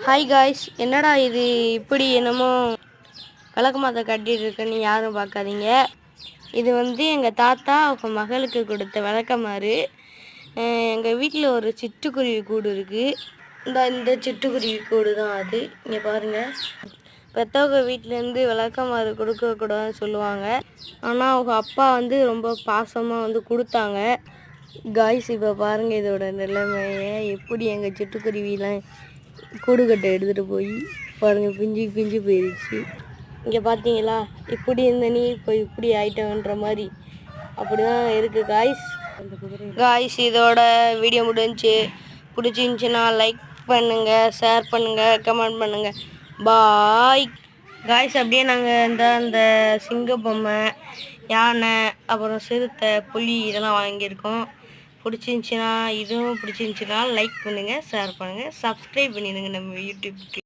Hi guys, என்னடா இது இப்படி என்னமோ விளக்கமாத்த கட்டிட்டு இருக்குன்னு யாரும் பார்க்காதீங்க. இது வந்து எங்கள் தாத்தா அவங்க மகளுக்கு கொடுத்த விளக்கமாறு. எங்கள் வீட்டில் ஒரு சிட்டுக்குருவி கூடு இருக்குது. இந்த சிட்டுக்குருவி கூடு தான் அது. இங்கே பாருங்கள், பெற்றவங்க வீட்டிலேருந்து விளக்கமாறு கொடுக்கக்கூடாதுன்னு சொல்லுவாங்க. ஆனால் அவங்க அப்பா வந்து ரொம்ப பாசமாக வந்து கொடுத்தாங்க. காய்ஸ், இப்போ பாருங்கள் இதோட நிலைமையை. எப்படி எங்கள் சிட்டுக்குருவிலாம் கூடு கட்டை எடுத்துகிட்டு போய் பாருங்கள், பிஞ்சு போயிடுச்சு. இங்கே பார்த்தீங்களா, இப்படி இருந்த நீ இப்போ இப்படி ஆயிட்டோன்ற மாதிரி அப்படி தான் இருக்குது காய்ஸ். இதோட வீடியோ முடிஞ்சு. பிடிச்சிருந்துச்சின்னா லைக் பண்ணுங்கள், ஷேர் பண்ணுங்கள், கமெண்ட் பண்ணுங்கள். Bye guys. அப்படியே நாங்கள் அந்த சிங்க பொம்மை, யானை, அப்புறம் சிறுத்தை, புலி இதெல்லாம் வாங்கியிருக்கோம். பிடிச்சிருந்துச்சின்னா லைக் பண்ணுங்கள், ஷேர் பண்ணுங்கள், சப்ஸ்கிரைப் பண்ணிடுங்க நம்ம யூடியூப்க்கு.